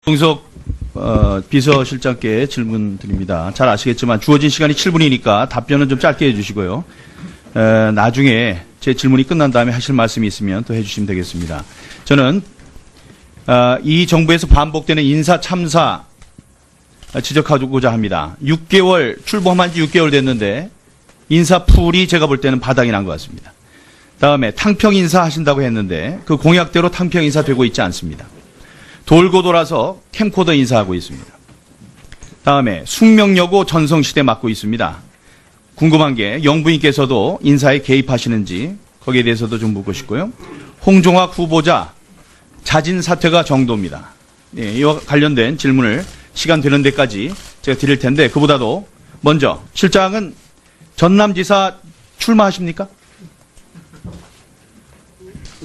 김종석 비서실장께 질문 드립니다. 잘 아시겠지만 주어진 시간이 7분이니까 답변은 좀 짧게 해주시고요. 나중에 제 질문이 끝난 다음에 하실 말씀이 있으면 또 해주시면 되겠습니다. 저는 이 정부에서 반복되는 인사 참사 지적하고자 합니다. 6개월 출범한 지 6개월 됐는데 인사풀이 제가 볼 때는 바닥이 난 것 같습니다. 다음에 탕평 인사 하신다고 했는데 그 공약대로 탕평 인사 되고 있지 않습니다. 돌고 돌아서 캠코더 인사하고 있습니다. 다음에 숙명여고 전성시대 맡고 있습니다. 궁금한 게 영부인께서도 인사에 개입하시는지 거기에 대해서도 좀 묻고 싶고요. 홍종학 후보자 자진 사퇴가 정도입니다. 예, 이와 관련된 질문을 시간 되는 데까지 제가 드릴 텐데 그보다도 먼저 실장은 전남지사 출마하십니까?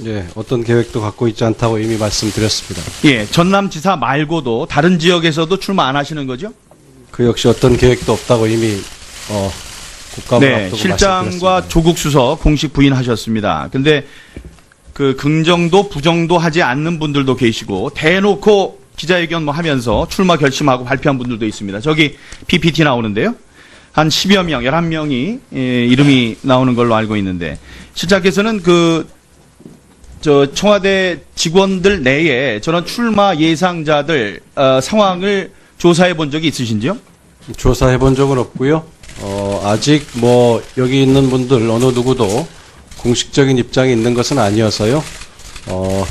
예, 어떤 계획도 갖고 있지 않다고 이미 말씀드렸습니다. 예, 전남지사 말고도 다른 지역에서도 출마 안 하시는 거죠? 그 역시 어떤 계획도 없다고 이미 국감을 네, 앞두고 실장과 말씀드렸습니다. 조국 수석 공식 부인하셨습니다. 근데 그 긍정도 부정도 하지 않는 분들도 계시고 대놓고 기자회견 뭐 하면서 출마 결심하고 발표한 분들도 있습니다. 저기 PPT 나오는데요. 한 10여 명, 11명이 이름이 나오는 걸로 알고 있는데 실장께서는 청와대 직원들 내에 저런 출마 예상자들 상황을 조사해 본 적이 있으신지요? 조사해 본 적은 없고요. 아직 뭐 여기 있는 분들 어느 누구도 공식적인 입장이 있는 것은 아니어서요.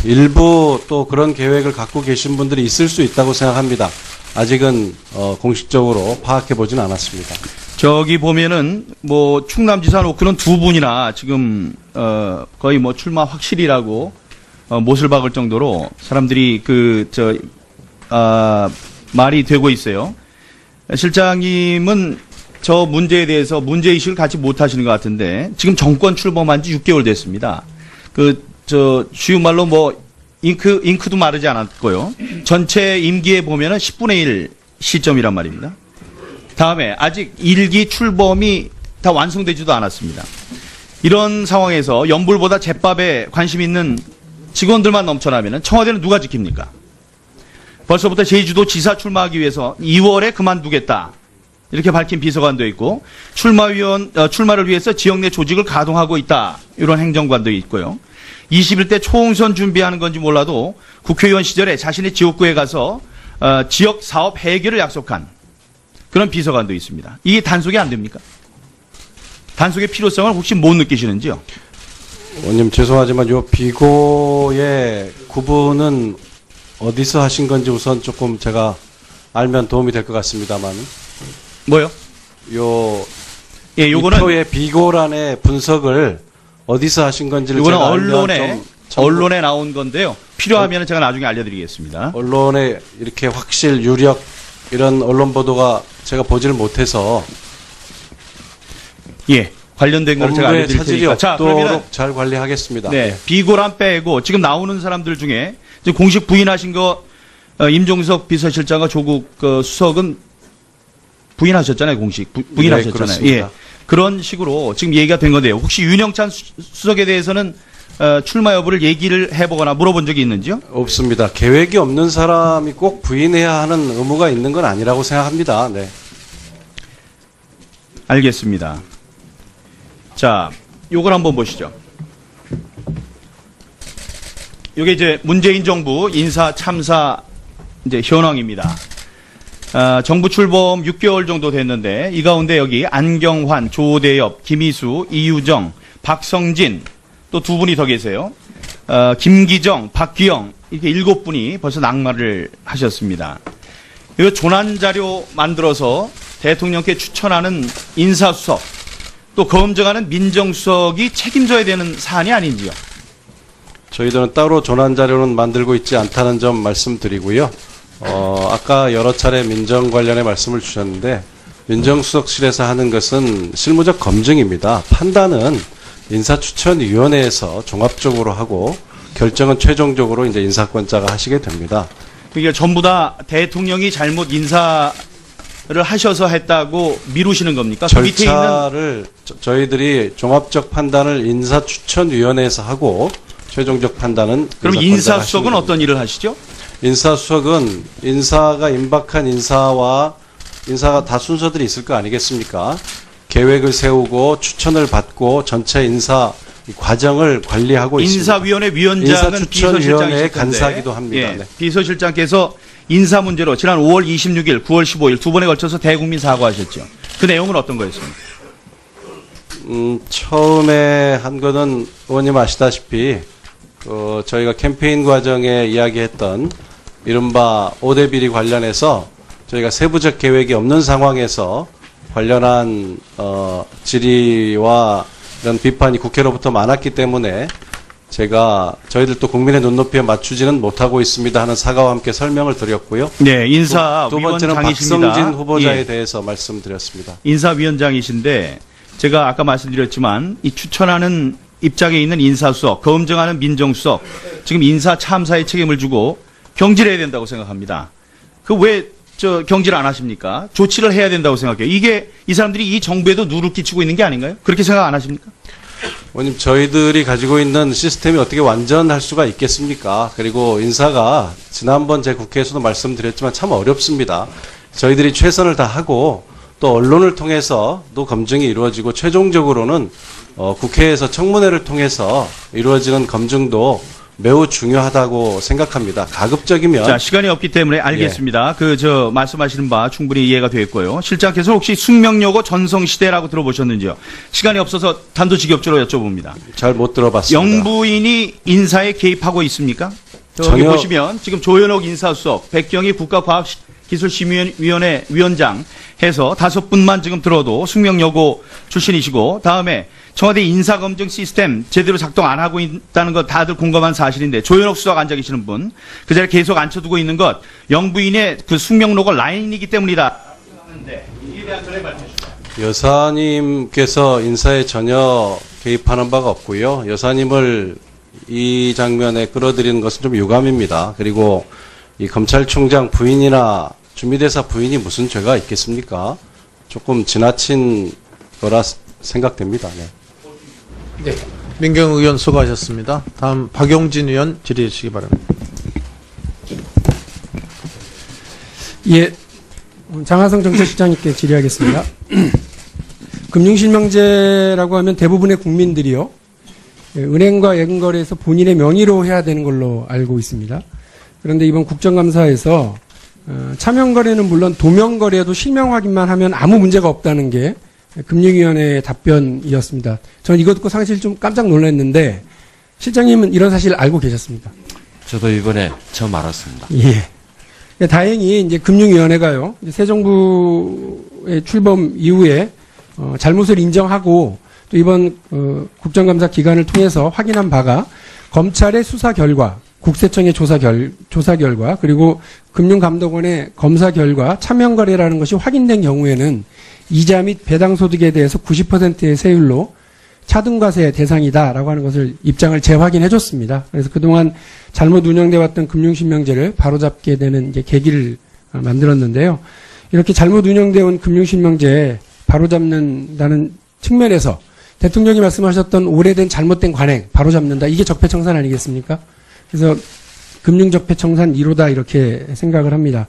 일부 또 그런 계획을 갖고 계신 분들이 있을 수 있다고 생각합니다. 아직은 공식적으로 파악해 보진 않았습니다. 저기 보면은 뭐 충남지사 놓고는 두 분이나 지금 거의 뭐 출마 확실이라고 못을 박을 정도로 사람들이 말이 되고 있어요. 실장님은 저 문제에 대해서 문제의식을 갖지 못하시는 것 같은데 지금 정권 출범한 지 6개월 됐습니다. 쉬운 말로 뭐 잉크도 마르지 않았고요. 전체 임기에 보면은 10분의 1 시점이란 말입니다. 다음에 아직 1기 출범이 다 완성되지도 않았습니다. 이런 상황에서 연불보다 제밥에 관심 있는 직원들만 넘쳐나면 청와대는 누가 지킵니까? 벌써부터 제주도 지사 출마하기 위해서 2월에 그만두겠다. 이렇게 밝힌 비서관도 있고 출마를 위해서 지역 내 조직을 가동하고 있다. 이런 행정관도 있고요. 21대 총선 준비하는 건지 몰라도 국회의원 시절에 자신의 지역구에 가서 지역 사업 해결을 약속한 그런 비서관도 있습니다. 이게 단속이 안 됩니까? 단속의 필요성을 혹시 못 느끼시는지요? 의원님 죄송하지만 요 비고의 구분은 어디서 하신 건지 우선 조금 제가 알면 도움이 될 것 같습니다만. 뭐요? 이 표의 비고란의 분석을 어디서 하신 건지를 이거는 제가 알면 언론에 나온 건데요. 필요하면 제가 나중에 알려드리겠습니다. 언론에 이렇게 확실 유력 이런 언론 보도가 제가 보지를 못해서 예, 관련된 걸 제가 업무에 알려드릴 차질이 테니까. 자, 그러면 없도록 잘 관리하겠습니다. 네, 비고란 빼고 지금 나오는 사람들 중에 지금 공식 부인하신 거 임종석 비서실장과 조국 수석은 부인하셨잖아요. 공식 부인하셨잖아요. 네, 예, 그런 식으로 지금 얘기가 된 건데요. 혹시 윤영찬 수석에 대해서는 출마 여부를 얘기를 해보거나 물어본 적이 있는지요? 없습니다. 계획이 없는 사람이 꼭 부인해야 하는 의무가 있는 건 아니라고 생각합니다. 네. 알겠습니다. 자, 요걸 한번 보시죠. 요게 이제 문재인 정부 인사 참사 이제 현황입니다. 정부 출범 6개월 정도 됐는데 이 가운데 여기 안경환, 조대엽, 김희수, 이유정, 박성진 또 두 분이 더 계세요. 김기정, 박규영 이렇게 7분이 벌써 낙마를 하셨습니다. 이거 조난 자료 만들어서 대통령께 추천하는 인사수석 또 검증하는 민정수석이 책임져야 되는 사안이 아닌지요? 저희들은 따로 조난 자료는 만들고 있지 않다는 점 말씀드리고요. 아까 여러 차례 민정 관련해 말씀을 주셨는데 민정수석실에서 하는 것은 실무적 검증입니다. 판단은 인사추천위원회에서 종합적으로 하고 결정은 최종적으로 이제 인사권자가 하시게 됩니다. 그러니까 전부 다 대통령이 잘못 인사를 하셔서 했다고 미루시는 겁니까? 그 밑에 있는 절차를 저희들이 종합적 판단을 인사추천위원회에서 하고 최종적 판단은 그럼 인사권자가 인사수석은 하시는 어떤 일을 하시죠? 인사수석은 인사가 임박한 인사가 다 순서들이 있을 거 아니겠습니까? 계획을 세우고 추천을 받고 전체 인사 과정을 관리하고 있습니다. 인사위원회 위원장은 인사추천위원회의 비서실장이실 텐데, 간사기도 합니다. 예, 네. 비서실장께서 인사 문제로 지난 5월 26일, 9월 15일 두 번에 걸쳐서 대국민 사과하셨죠. 그 내용은 어떤 거였습니까? 처음에 한 거는 의원님 아시다시피 저희가 캠페인 과정에 이야기했던 이른바 5대 비리 관련해서 저희가 세부적 계획이 없는 상황에서 관련한 질의와 이런 비판이 국회로부터 많았기 때문에 제가 저희들도 국민의 눈높이에 맞추지는 못하고 있습니다 하는 사과와 함께 설명을 드렸고요. 네, 두 번째는 인사위원장이십니다. 박성진 후보자에 예, 대해서 말씀드렸습니다. 인사위원장이신데 제가 아까 말씀드렸지만 이 추천하는 입장에 있는 인사수석, 검증하는 민정수석, 지금 인사 참사에 책임을 주고 경질해야 된다고 생각합니다. 그 왜 경질 안 하십니까? 조치를 해야 된다고 생각해요. 이게 이 사람들이 이 정부에도 누를 끼치고 있는 게 아닌가요? 그렇게 생각 안 하십니까? 의원님, 저희들이 가지고 있는 시스템이 어떻게 완전할 수가 있겠습니까? 그리고 인사가 지난번 제 국회에서도 말씀드렸지만 참 어렵습니다. 저희들이 최선을 다하고 또 언론을 통해서도 검증이 이루어지고 최종적으로는 국회에서 청문회를 통해서 이루어지는 검증도 매우 중요하다고 생각합니다. 가급적이면 자, 시간이 없기 때문에 알겠습니다. 말씀하시는 바 충분히 이해가 되었고요. 실장께서 혹시 숙명여고 전성시대라고 들어보셨는지요? 시간이 없어서 단도직입적으로 여쭤봅니다. 잘 못 들어봤습니다. 영부인이 인사에 개입하고 있습니까? 저기 전혀- 보시면 지금 조현옥 인사수석, 백경희 국가과학기술심의위원회 위원장 해서 5분만 지금 들어도 숙명여고 출신이시고, 다음에 청와대 인사검증 시스템 제대로 작동 안 하고 있다는 것 다들 공감한 사실인데, 조현옥 수석 앉아 계시는 분, 그 자리에 계속 앉혀두고 있는 것, 영부인의 그 숙명로고 라인이기 때문이다. 하는데 이에 대한 전례 말씀해 주시죠. 여사님께서 인사에 전혀 개입하는 바가 없고요. 여사님을 이 장면에 끌어들이는 것은 좀 유감입니다. 그리고 이 검찰총장 부인이나 주미대사 부인이 무슨 죄가 있겠습니까? 조금 지나친 거라 생각됩니다. 네. 네. 민경 의원 수고하셨습니다. 다음 박용진 의원 질의해 주시기 바랍니다. 예, 장하성 정책실장님께 질의하겠습니다. 금융실명제라고 하면 대부분의 국민들이요, 은행과 예금거래에서 본인의 명의로 해야 되는 걸로 알고 있습니다. 그런데 이번 국정감사에서 차명거래는 물론 도명거래도 실명 확인만 하면 아무 문제가 없다는 게 금융위원회의 답변이었습니다. 저는 이거 듣고 사실 좀 깜짝 놀랐는데, 실장님은 이런 사실 알고 계셨습니까? 저도 이번에 처음 알았습니다. 예. 다행히 이제 금융위원회가요, 이제 새 정부의 출범 이후에 잘못을 인정하고 또 이번 국정감사 기간을 통해서 확인한 바가 검찰의 수사 결과, 국세청의 조사 결과, 그리고 금융감독원의 검사 결과 차명거래라는 것이 확인된 경우에는 이자 및 배당소득에 대해서 90%의 세율로 차등과세 대상이다라고 하는 것을 입장을 재확인해 줬습니다. 그래서 그동안 잘못 운영돼 왔던 금융실명제를 바로잡게 되는 이제 계기를 만들었는데요. 이렇게 잘못 운영되어 온 금융실명제 바로잡는다는 측면에서 대통령이 말씀하셨던 오래된 잘못된 관행 바로잡는다. 이게 적폐청산 아니겠습니까? 그래서 금융적폐청산 1호다 이렇게 생각을 합니다.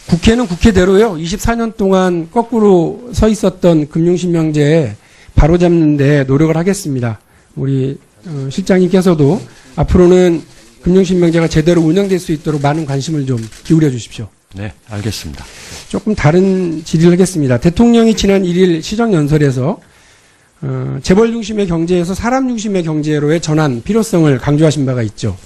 국회는 국회대로요, 24년 동안 거꾸로 서 있었던 금융실명제 바로잡는데 노력을 하겠습니다. 우리 실장님께서도 앞으로는 금융실명제가 제대로 운영될 수 있도록 많은 관심을 좀 기울여 주십시오. 네, 알겠습니다. 조금 다른 질의를 하겠습니다. 대통령이 지난 1일 시정연설에서 재벌 중심의 경제에서 사람 중심의 경제로의 전환 필요성을 강조하신 바가 있죠.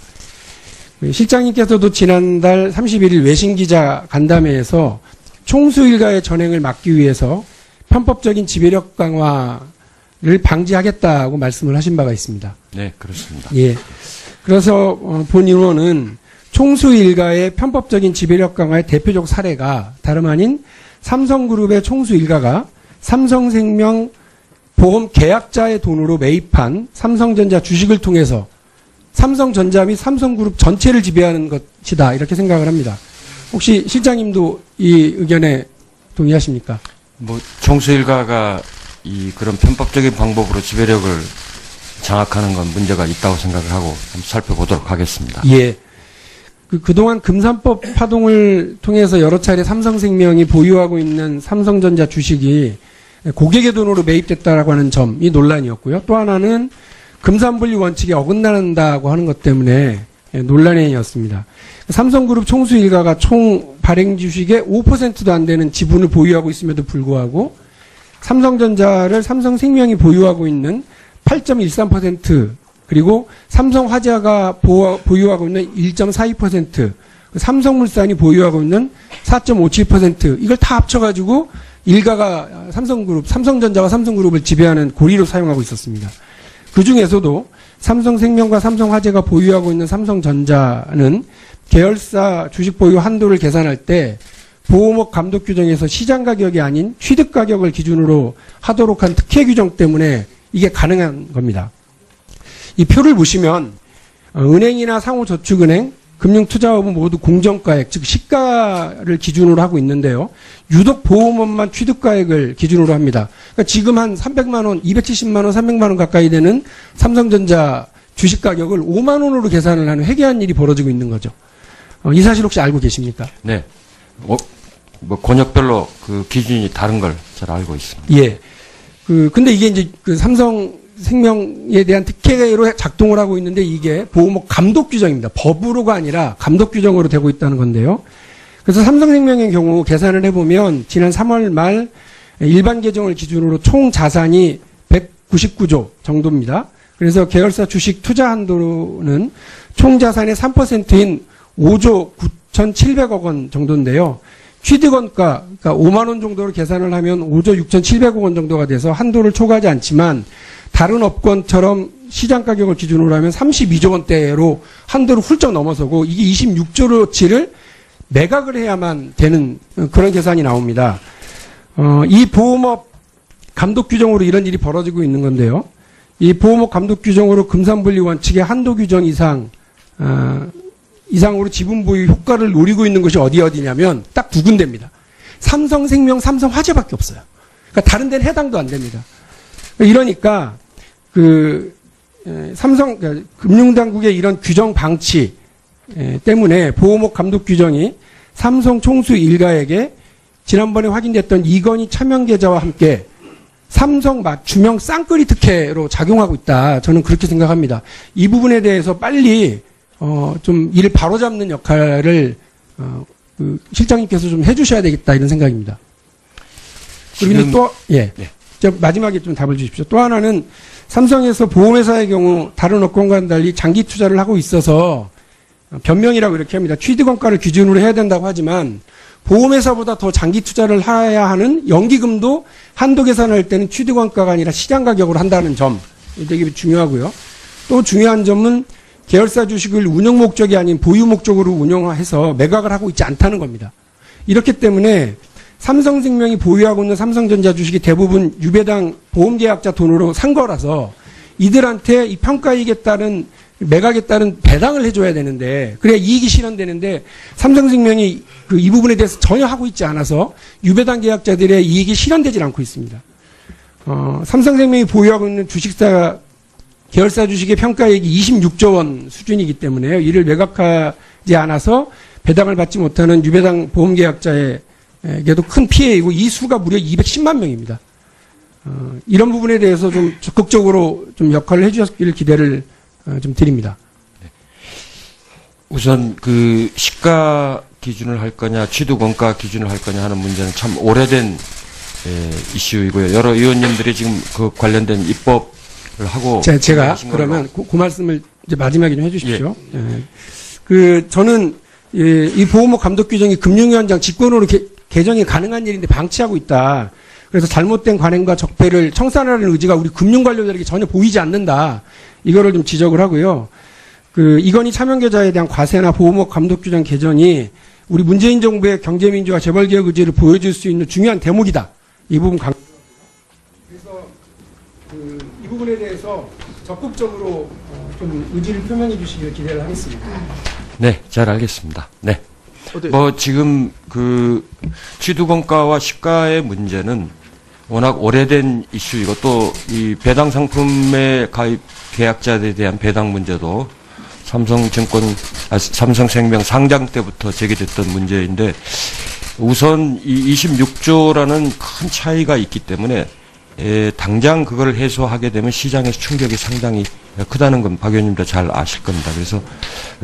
실장님께서도 지난달 31일 외신기자 간담회에서 총수 일가의 전횡을 막기 위해서 편법적인 지배력 강화를 방지하겠다고 말씀을 하신 바가 있습니다. 네, 그렇습니다. 예. 그래서 본 의원은 총수 일가의 편법적인 지배력 강화의 대표적 사례가 다름 아닌 삼성그룹의 총수 일가가 삼성생명 보험 계약자의 돈으로 매입한 삼성전자 주식을 통해서 삼성전자 및 삼성그룹 전체를 지배하는 것이다, 이렇게 생각을 합니다. 혹시 실장님도 이 의견에 동의하십니까? 총수 일가가 그런 편법적인 방법으로 지배력을 장악하는 건 문제가 있다고 생각을 하고 한번 살펴보도록 하겠습니다. 예. 그동안 금산법 파동을 통해서 여러 차례 삼성생명이 보유하고 있는 삼성전자 주식이 고객의 돈으로 매입됐다라고 하는 점이 논란이었고요. 또 하나는 금산분리 원칙에 어긋난다고 하는 것 때문에 논란이었습니다. 삼성그룹 총수 일가가 총 발행 주식의 5%도 안 되는 지분을 보유하고 있음에도 불구하고 삼성전자를 삼성생명이 보유하고 있는 8.13% 그리고 삼성화재가 보유하고 있는 1.42%, 삼성물산이 보유하고 있는 4.57% 이걸 다 합쳐가지고 일가가 삼성전자와 삼성그룹을 지배하는 고리로 사용하고 있었습니다. 그 중에서도 삼성생명과 삼성화재가 보유하고 있는 삼성전자는 계열사 주식 보유 한도를 계산할 때 보호목 감독 규정에서 시장 가격이 아닌 취득 가격을 기준으로 하도록 한 특혜 규정 때문에 이게 가능한 겁니다. 이 표를 보시면 은행이나 상호저축은행, 금융투자업은 모두 공정가액, 즉 시가를 기준으로 하고 있는데요. 유독 보험업만 취득가액을 기준으로 합니다. 그러니까 지금 한 300만 원, 270만 원, 300만 원 가까이 되는 삼성전자 주식 가격을 5만 원으로 계산을 하는 회개한 일이 벌어지고 있는 거죠. 이 사실 혹시 알고 계십니까? 네. 뭐 권역별로 그 기준이 다른 걸 잘 알고 있습니다. 예. 근데 이게 이제 그 삼성생명에 대한 특혜로 작동을 하고 있는데 이게 보호목 감독 규정입니다. 법으로가 아니라 감독 규정으로 되고 있다는 건데요. 그래서 삼성생명의 경우 계산을 해보면 지난 3월 말 일반 계정을 기준으로 총 자산이 199조 정도입니다. 그래서 계열사 주식 투자 한도는 총 자산의 3%인 5조 9,700억 원 정도인데요. 취득원가, 그러니까 5만 원 정도로 계산을 하면 5조 6,700억 원 정도가 돼서 한도를 초과하지 않지만 다른 업권처럼 시장 가격을 기준으로 하면 32조 원대로 한도를 훌쩍 넘어서고 이게 26조로치를 매각을 해야만 되는 그런 계산이 나옵니다. 이 보험업 감독 규정으로 이런 일이 벌어지고 있는 건데요. 이 보험업 감독 규정으로 금산분리 원칙의 한도 규정 이상으로 지분 보유 효과를 노리고 있는 것이 어디냐면 딱 두 군데입니다. 삼성생명, 삼성화재밖에 없어요. 그러니까 다른 데는 해당도 안 됩니다. 이러니까 금융당국의 이런 규정 방치 때문에 보호목 감독 규정이 삼성 총수 일가에게 지난번에 확인됐던 이건희 차명 계좌와 함께 삼성 주명 쌍끌이 특혜로 작용하고 있다. 저는 그렇게 생각합니다. 이 부분에 대해서 빨리 좀 이를 바로잡는 역할을 실장님께서 좀 해주셔야 되겠다 이런 생각입니다. 그리고 또 마지막에 좀 답을 주십시오. 또 하나는 삼성에서 보험회사의 경우 다른 업권과는 달리 장기 투자를 하고 있어서 변명이라고 이렇게 합니다. 취득원가를 기준으로 해야 된다고 하지만 보험회사보다 더 장기 투자를 해야 하는 연기금도 한도 계산할 때는 취득원가가 아니라 시장 가격으로 한다는 점 되게 중요하고요. 또 중요한 점은 계열사 주식을 운영 목적이 아닌 보유 목적으로 운영해서 매각을 하고 있지 않다는 겁니다. 이렇기 때문에 삼성생명이 보유하고 있는 삼성전자 주식이 대부분 유배당 보험계약자 돈으로 산 거라서 이들한테 이 평가이익에 따른 매각에 따른 배당을 해줘야 되는데 그래야 이익이 실현되는데 삼성생명이 이 부분에 대해서 전혀 하고 있지 않아서 유배당 계약자들의 이익이 실현되지 않고 있습니다. 삼성생명이 보유하고 있는 주식사 계열사 주식의 평가액이 26조 원 수준이기 때문에요. 이를 매각하지 않아서 배당을 받지 못하는 유배당 보험계약자에게도 큰 피해이고 이 수가 무려 210만 명입니다. 이런 부분에 대해서 좀 적극적으로 좀 역할을 해주셨기를 기대를 좀 드립니다. 우선 그 시가 기준을 할 거냐 취득원가 기준을 할 거냐 하는 문제는 참 오래된 이슈이고요. 여러 의원님들이 지금 그 관련된 입법 하고 제가 그러면 그 말씀을 이제 마지막에 좀 해주십시오. 예. 저는 이 보호목 감독 규정이 금융위원장 직권으로 개정이 가능한 일인데 방치하고 있다. 그래서 잘못된 관행과 적폐를 청산하려는 의지가 우리 금융관료들에게 전혀 보이지 않는다. 이거를 좀 지적을 하고요. 이건희 차명계좌에 대한 과세나 보호목 감독 규정 개정이 우리 문재인 정부의 경제민주화 재벌개혁 의지를 보여줄 수 있는 중요한 대목이다. 이 부분 그래서 이 부분에 대해서 적극적으로 좀 의지를 표명해 주시기를 기대를 하겠습니다. 네, 잘 알겠습니다. 네. 지금 취득원가와 시가의 문제는 워낙 오래된 이슈이고 또 이 배당 상품에 가입 계약자들에 대한 배당 문제도 삼성생명 상장 때부터 제기됐던 문제인데 우선 이 26조라는 큰 차이가 있기 때문에 당장 그걸 해소하게 되면 시장에서 충격이 상당히 크다는 건 박 의원님도 잘 아실 겁니다. 그래서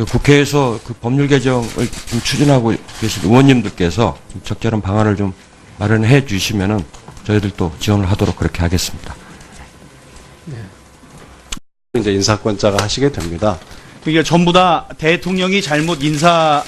국회에서 그 법률 개정을 좀 추진하고 계신 의원님들께서 적절한 방안을 좀 마련해 주시면은 저희들도 지원을 하도록 그렇게 하겠습니다. 이제 인사권자가 하시게 됩니다. 그러니까 전부 다 대통령이 잘못 인사를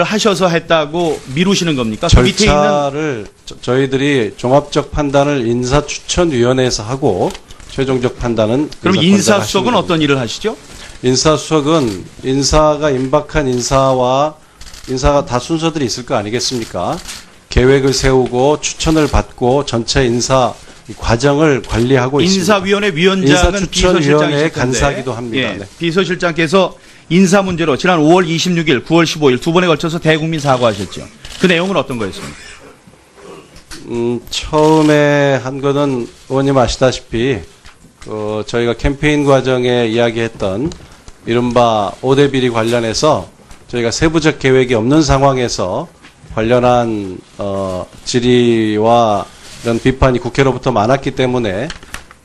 하셔서 했다고 미루시는 겁니까? 그 밑에 있는 절차를 저희들이 종합적 판단을 인사추천위원회에서 하고 최종적 판단은 그럼 인사권자가 인사수석은 하시는 어떤 일을 하시죠? 인사수석은 인사가 임박한 인사가 다 순서들이 있을 거 아니겠습니까? 계획을 세우고 추천을 받고 전체 인사 과정을 관리하고 있습니다. 인사위원회 위원장은 인사추천위원회의 비서실장이실 간사기도 합니다. 예, 네. 비서실장께서 인사 문제로 지난 5월 26일, 9월 15일 두 번에 걸쳐서 대국민 사과하셨죠. 그 내용은 어떤 거였습니까? 처음에 한 거는 의원님 아시다시피 저희가 캠페인 과정에 이야기했던 이른바 5대 비리 관련해서 저희가 세부적 계획이 없는 상황에서 관련한 질의와 이런 비판이 국회로부터 많았기 때문에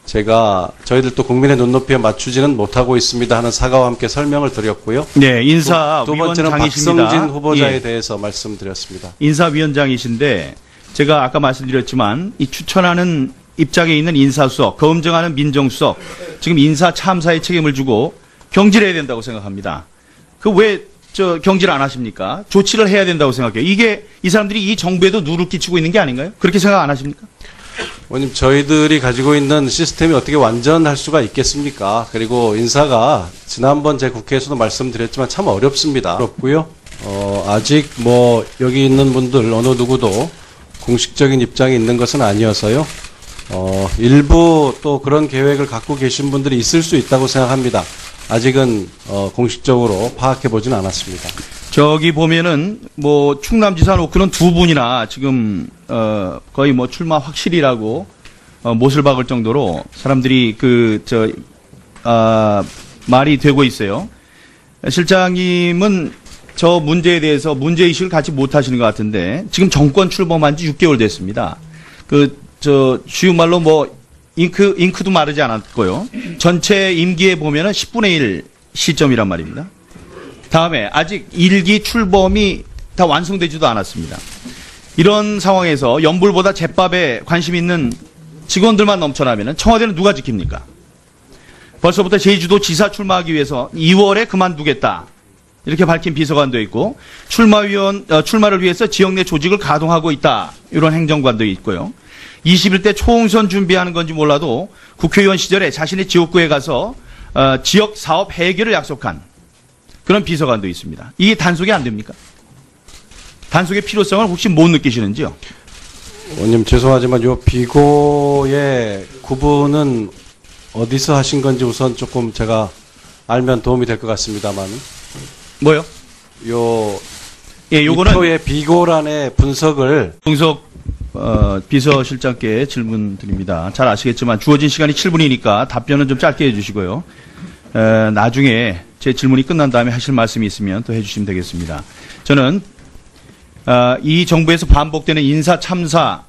저희들도 국민의 눈높이에 맞추지는 못하고 있습니다 하는 사과와 함께 설명을 드렸고요. 네, 인사위원장이십니다. 두 번째는 박성진 후보자에 예, 대해서 말씀드렸습니다. 인사위원장이신데 제가 아까 말씀드렸지만 이 추천하는 입장에 있는 인사수석, 검증하는 민정수석, 지금 인사 참사에 책임을 지고 경질해야 된다고 생각합니다. 그 왜 경질 안 하십니까? 조치를 해야 된다고 생각해요. 이게 이 사람들이 이 정부에도 누를 끼치고 있는 게 아닌가요? 그렇게 생각 안 하십니까? 의원님, 저희들이 가지고 있는 시스템이 어떻게 완전할 수가 있겠습니까? 그리고 인사가 지난번 제 국회에서도 말씀드렸지만 참 어렵습니다. 어렵고요. 아직 여기 있는 분들 어느 누구도 공식적인 입장이 있는 것은 아니어서요. 일부 또 그런 계획을 갖고 계신 분들이 있을 수 있다고 생각합니다. 아직은 공식적으로 파악해 보진 않았습니다. 저기 보면은 충남지사 놓고는 두 분이나 지금 거의 출마 확실이라고 못을 박을 정도로 사람들이 말이 되고 있어요. 실장님은 저 문제에 대해서 문제의식을 갖지 못하시는 것 같은데 지금 정권 출범한 지 6개월 됐습니다. 쉬운 말로 잉크도 마르지 않았고요. 전체 임기에 보면은 10분의 1 시점이란 말입니다. 다음에 아직 1기 출범이 다 완성되지도 않았습니다. 이런 상황에서 연불보다 잿밥에 관심 있는 직원들만 넘쳐나면은 청와대는 누가 지킵니까? 벌써부터 제주도 지사 출마하기 위해서 2월에 그만두겠다. 이렇게 밝힌 비서관도 있고 출마를 위해서 지역 내 조직을 가동하고 있다. 이런 행정관도 있고요. 21대 총선 준비하는 건지 몰라도 국회의원 시절에 자신의 지역구에 가서 지역 사업 해결을 약속한 그런 비서관도 있습니다. 이게 단속이 안 됩니까? 단속의 필요성을 혹시 못 느끼시는지요? 의원님, 죄송하지만 요 비고의 구분은 어디서 하신 건지 우선 조금 제가 알면 도움이 될 것 같습니다만. 뭐요? 요거는 이 표의 비고란의 분석을 동석 비서실장께 질문 드립니다. 잘 아시겠지만 주어진 시간이 7분이니까 답변은 좀 짧게 해주시고요. 나중에 제 질문이 끝난 다음에 하실 말씀이 있으면 또 해주시면 되겠습니다. 저는 이 정부에서 반복되는 인사 참사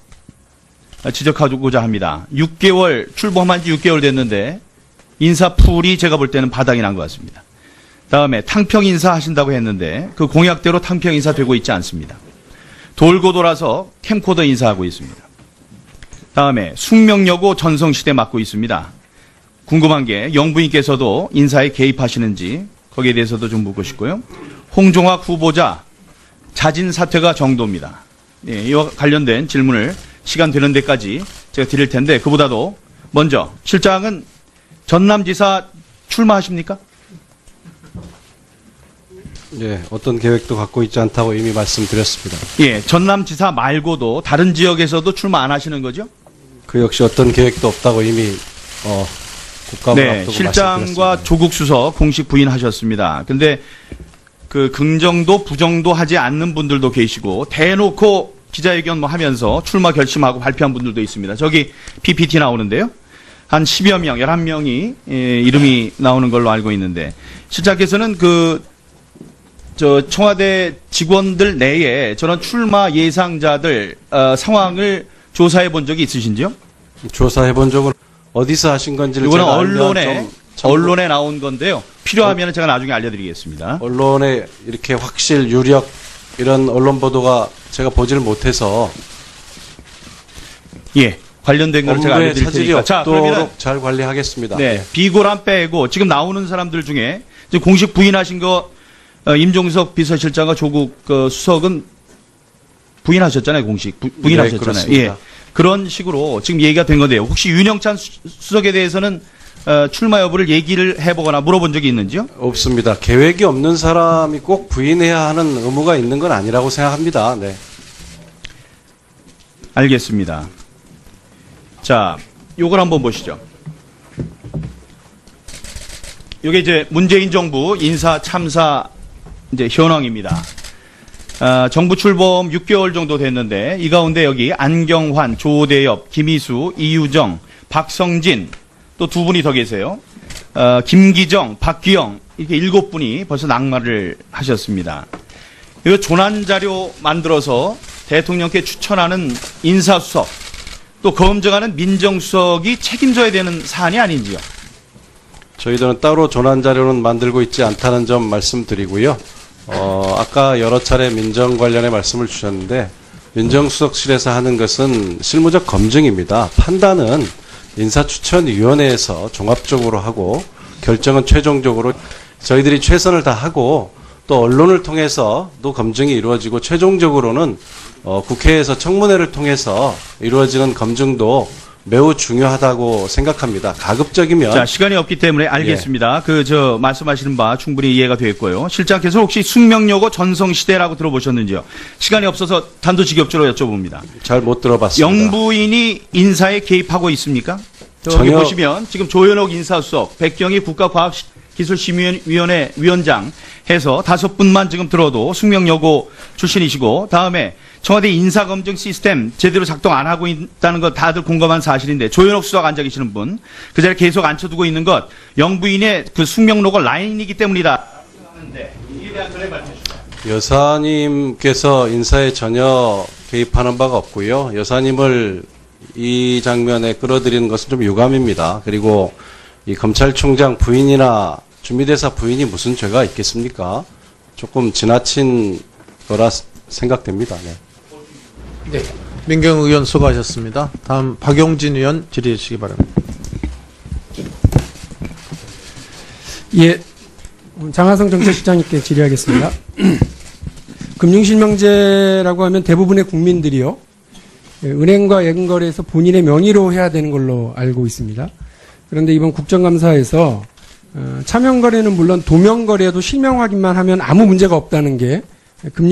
지적하고자 합니다. 6개월 출범한 지 6개월 됐는데 인사풀이 제가 볼 때는 바닥이 난 것 같습니다. 다음에 탕평 인사 하신다고 했는데 그 공약대로 탕평 인사 되고 있지 않습니다. 돌고 돌아서 캠코더 인사하고 있습니다. 다음에 숙명여고 전성시대 맡고 있습니다. 궁금한 게 영부인께서도 인사에 개입하시는지 거기에 대해서도 좀 묻고 싶고요. 홍종학 후보자 자진 사퇴가 정도입니다. 이와 관련된 질문을 시간 되는 데까지 제가 드릴 텐데 그보다도 먼저 실장은 전남지사 출마하십니까? 예, 어떤 계획도 갖고 있지 않다고 이미 말씀드렸습니다. 예, 전남지사 말고도 다른 지역에서도 출마 안 하시는 거죠? 그 역시 어떤 계획도 없다고 이미 국감을 네, 앞두고 실장과 말씀드렸습니다. 조국 수석 공식 부인하셨습니다. 근데 그 긍정도 부정도 하지 않는 분들도 계시고 대놓고 기자회견 하면서 출마 결심하고 발표한 분들도 있습니다. 저기 PPT 나오는데요. 한 10여 명, 11명이 이름이 나오는 걸로 알고 있는데 실장께서는 청와대 직원들 내에 저런 출마 예상자들 상황을 조사해 본 적이 있으신지요? 조사해 본 적은 어디서 하신 건지를 이거는 제가 알면 좀 언론에 나온 건데요. 필요하면 제가 나중에 알려드리겠습니다. 언론에 이렇게 확실 유력 이런 언론 보도가 제가 보지를 못해서 예, 관련된 걸 제가 업무에 알려드릴 차질이 테니까. 자, 그러면 없도록 잘 관리하겠습니다. 네, 비고란 빼고 지금 나오는 사람들 중에 지금 공식 부인하신 거 임종석 비서실장과 조국 수석은 부인하셨잖아요, 공식 부인하셨잖아요. 네, 그렇습니다. 예, 그런 식으로 지금 얘기가 된 건데요. 혹시 윤영찬 수석에 대해서는 출마 여부를 얘기를 해보거나 물어본 적이 있는지요? 없습니다. 계획이 없는 사람이 꼭 부인해야 하는 의무가 있는 건 아니라고 생각합니다. 네. 알겠습니다. 자, 요걸 한번 보시죠. 요게 이제 문재인 정부 인사 참사 이제 현황입니다. 정부 출범 6개월 정도 됐는데 이 가운데 여기 안경환, 조대엽, 김희수, 이유정, 박성진 또 두 분이 더 계세요. 김기정, 박규영 이렇게 7분이 벌써 낙마를 하셨습니다. 이거 조난 자료 만들어서 대통령께 추천하는 인사수석 또 검증하는 민정수석이 책임져야 되는 사안이 아닌지요? 저희들은 따로 조난 자료는 만들고 있지 않다는 점 말씀드리고요. 아까 여러 차례 민정 관련해 말씀을 주셨는데 민정수석실에서 하는 것은 실무적 검증입니다. 판단은 인사추천위원회에서 종합적으로 하고 결정은 최종적으로 저희들이 최선을 다하고 또 언론을 통해서도 검증이 이루어지고 최종적으로는 국회에서 청문회를 통해서 이루어지는 검증도 매우 중요하다고 생각합니다. 가급적이면 자, 시간이 없기 때문에 알겠습니다. 말씀하시는 바 충분히 이해가 되었고요. 실장께서 혹시 숙명여고 전성시대라고 들어보셨는지요? 시간이 없어서 단도직입적으로 여쭤봅니다. 잘 못 들어봤습니다. 영부인이 인사에 개입하고 있습니까? 저기 전혀- 보시면 지금 조현옥 인사수석, 백경희 국가과학기술심의위원회 위원장 해서 5분만 지금 들어도 숙명여고 출신이시고 다음에 청와대 인사검증 시스템 제대로 작동 안 하고 있다는 것 다들 공감한 사실인데 조현옥 수석 앉아 계시는 분 그 자리에 계속 앉혀두고 있는 것 영부인의 그 숙명로고 라인이기 때문이다. 하는데 이에 대한 전해 말씀해 주시죠. 여사님께서 인사에 전혀 개입하는 바가 없고요. 여사님을 이 장면에 끌어들이는 것은 좀 유감입니다. 그리고 이 검찰총장 부인이나 주미대사 부인이 무슨 죄가 있겠습니까? 조금 지나친 거라 생각됩니다. 네. 네. 민경 의원 수고하셨습니다. 다음 박용진 의원 질의해 주시기 바랍니다. 예, 장하성 정책실장님께 질의하겠습니다. 금융실명제라고 하면 대부분의 국민들이요, 은행과 예금거래에서 본인의 명의로 해야 되는 걸로 알고 있습니다. 그런데 이번 국정감사에서 차명거래는 물론 도명거래도 실명 확인만 하면 아무 문제가 없다는 게 금융